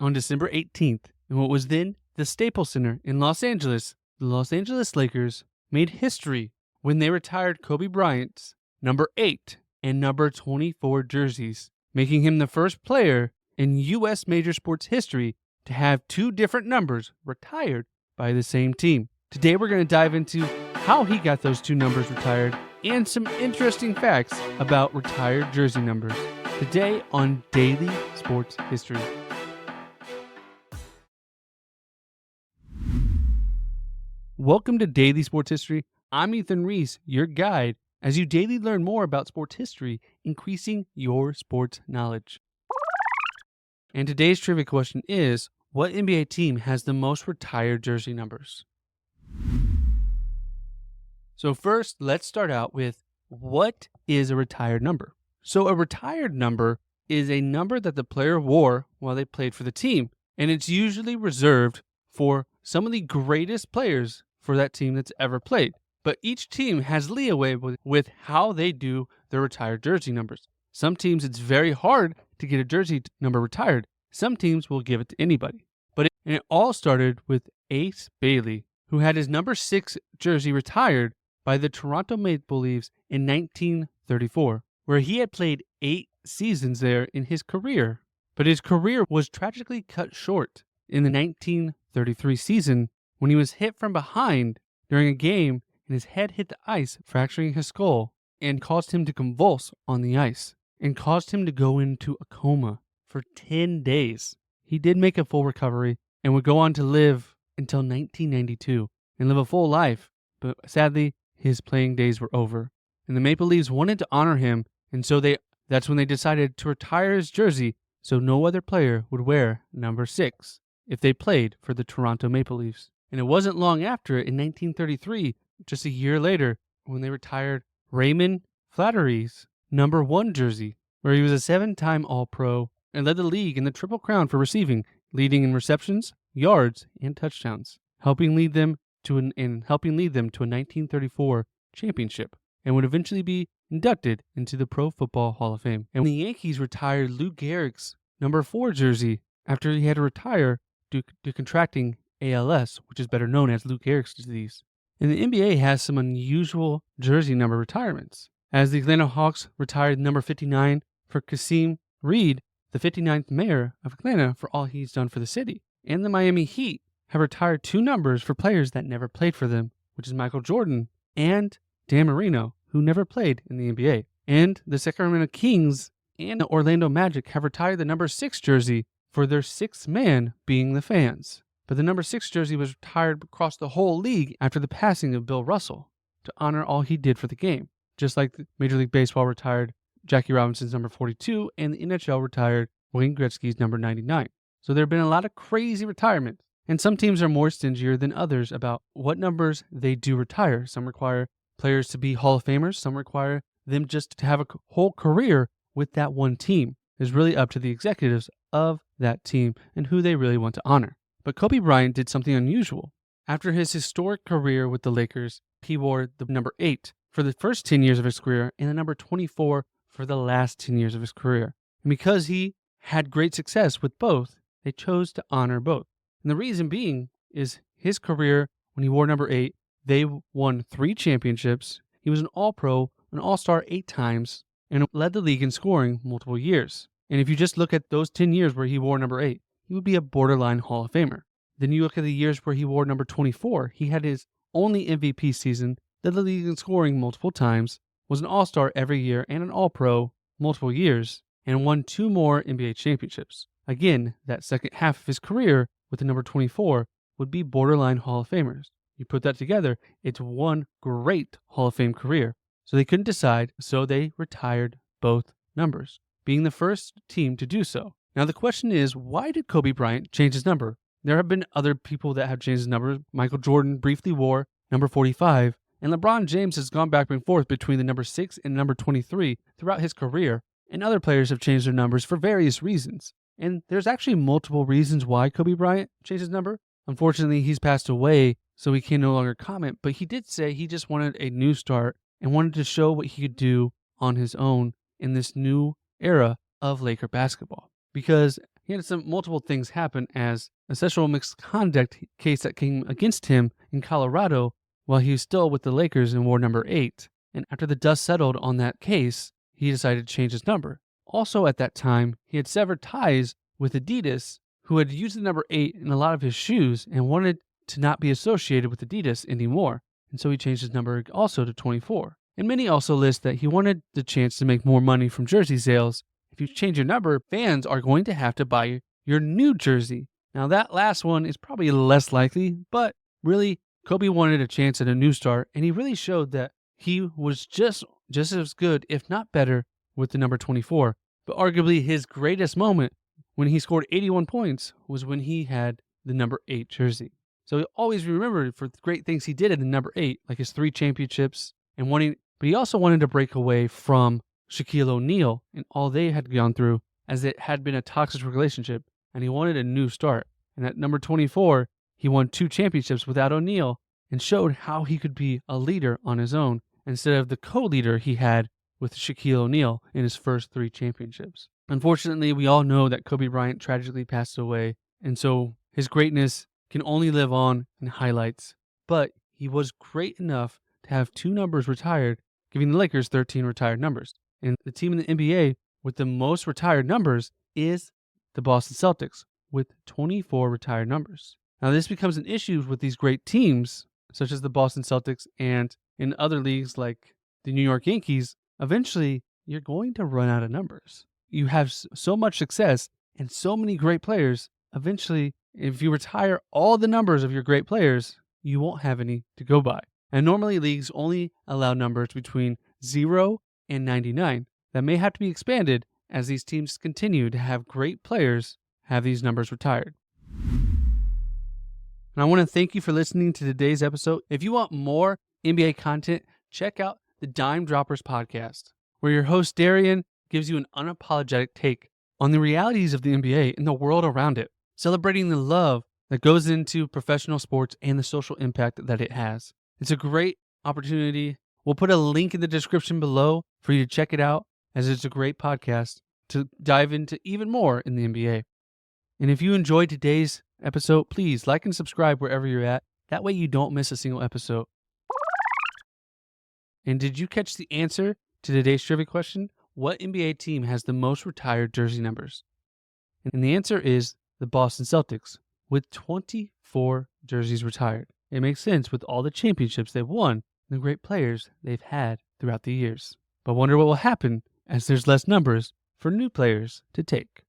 on December 18th in what was then the Staples Center in Los Angeles. The Los Angeles Lakers made history when they retired Kobe Bryant's number 8 and number 24 jerseys, making him the first player in U.S. major sports history to have two different numbers retired by the same team. Today we're going to dive into how he got those two numbers retired and some interesting facts about retired jersey numbers. Today on Daily Sports History. Welcome to Daily Sports History. I'm Ethan Reese, your guide, as you daily learn more about sports history, increasing your sports knowledge. And today's trivia question is, what NBA team has the most retired jersey numbers? So first, let's start out with, what is a retired number? So a retired number is a number that the player wore while they played for the team, and it's usually reserved for some of the greatest players for that team that's ever played. But each team has leeway with how they do their retired jersey numbers. Some teams, it's very hard to get a jersey number retired. Some teams will give it to anybody. And it all started with Ace Bailey, who had his number 6 jersey retired by the Toronto Maple Leafs in 1934, where he had played 8 seasons there in his career. But his career was tragically cut short in the 1933 season when he was hit from behind during a game and his head hit the ice, fracturing his skull, and caused him to convulse on the ice, and caused him to go into a coma for 10 days. He did make a full recovery and would go on to live until 1992 and live a full life, but sadly, his playing days were over. And the Maple Leafs wanted to honor him, and so that's when they decided to retire his jersey so no other player would wear number 6 if they played for the Toronto Maple Leafs. And it wasn't long after, in 1933, just a year later, when they retired Raymond Flattery's number 1 jersey, where he was a 7-time All-Pro and led the league in the Triple Crown for receiving, leading in receptions, yards, and touchdowns, helping lead them to a 1934 championship, and would eventually be inducted into the Pro Football Hall of Fame. And when the Yankees retired Lou Gehrig's number 4 jersey after he had to retire due to contracting ALS, which is better known as Lou Gehrig's disease. And the NBA has some unusual jersey number retirements, as the Atlanta Hawks retired number 59 for Kasim Reed, the 59th mayor of Atlanta, for all he's done for the city. And the Miami Heat have retired 2 numbers for players that never played for them, which is Michael Jordan and Dan Marino, who never played in the NBA. And the Sacramento Kings and the Orlando Magic have retired the number 6 jersey for their 6th man being the fans. But the number 6 jersey was retired across the whole league after the passing of Bill Russell to honor all he did for the game. Just like Major League Baseball retired Jackie Robinson's number 42 and the NHL retired Wayne Gretzky's number 99. So there have been a lot of crazy retirements. And some teams are more stingier than others about what numbers they do retire. Some require players to be Hall of Famers. Some require them just to have a whole career with that one team. It's really up to the executives of that team and who they really want to honor. But Kobe Bryant did something unusual. After his historic career with the Lakers, he wore the number 8 for the first 10 years of his career and the number 24 for the last 10 years of his career. And because he had great success with both, they chose to honor both. And the reason being is his career, when he wore number 8, they won 3 championships. He was an All-Pro, an All-Star 8 times, and led the league in scoring multiple years. And if you just look at those 10 years where he wore number 8, he would be a borderline Hall of Famer. Then you look at the years where he wore number 24. He had his only MVP season, led the league in scoring multiple times, was an All-Star every year and an All-Pro multiple years, and won 2 more NBA championships. Again, that second half of his career with the number 24 would be borderline Hall of Famers. You put that together, it's one great Hall of Fame career. So they couldn't decide, so they retired both numbers, being the first team to do so. Now the question is, why did Kobe Bryant change his number? There have been other people that have changed his number. Michael Jordan briefly wore number 45, and LeBron James has gone back and forth between the number 6 and number 23 throughout his career, and other players have changed their numbers for various reasons. And there's actually multiple reasons why Kobe Bryant changed his number. Unfortunately, he's passed away, so he can no longer comment, but he did say he just wanted a new start and wanted to show what he could do on his own in this new era of Laker basketball. Because he had some multiple things happen as a sexual misconduct case that came against him in Colorado while he was still with the Lakers and wore number 8. And after the dust settled on that case, he decided to change his number. Also at that time, he had severed ties with Adidas, who had used the number 8 in a lot of his shoes and wanted to not be associated with Adidas anymore. And so he changed his number also to 24. And many also list that he wanted the chance to make more money from jersey sales. If you change your number, fans are going to have to buy your new jersey. Now that last one is probably less likely, but really, Kobe wanted a chance at a new start, and he really showed that he was just as good, if not better, with the number 24. But arguably his greatest moment when he scored 81 points was when he had the number 8 jersey. So he always remembered for the great things he did in the number 8, like his 3 championships and winning. But he also wanted to break away from Shaquille O'Neal and all they had gone through, as it had been a toxic relationship, and he wanted a new start. And at number 24, he won 2 championships without O'Neal and showed how he could be a leader on his own instead of the co-leader he had with Shaquille O'Neal in his first 3 championships. Unfortunately, we all know that Kobe Bryant tragically passed away, and so his greatness can only live on in highlights. But he was great enough to have 2 numbers retired, giving the Lakers 13 retired numbers. And the team in the NBA with the most retired numbers is the Boston Celtics, with 24 retired numbers. Now, this becomes an issue with these great teams, such as the Boston Celtics and in other leagues like the New York Yankees. Eventually, you're going to run out of numbers. You have so much success and so many great players. Eventually, if you retire all the numbers of your great players, you won't have any to go by. And normally, leagues only allow numbers between 0 and 99. That may have to be expanded as these teams continue to have great players have these numbers retired. And I want to thank you for listening to today's episode. If you want more NBA content, check out the Dime Droppers podcast, where your host Darian gives you an unapologetic take on the realities of the NBA and the world around it, celebrating the love that goes into professional sports and the social impact that it has. It's a great opportunity. We'll put a link in the description below for you to check it out, as it's a great podcast to dive into even more in the NBA. And if you enjoyed today's episode, please like and subscribe wherever you're at. That way you don't miss a single episode. And did you catch the answer to today's trivia question? What NBA team has the most retired jersey numbers? And the answer is the Boston Celtics, with 24 jerseys retired. It makes sense with all the championships they've won and the great players they've had throughout the years. But wonder what will happen as there's less numbers for new players to take.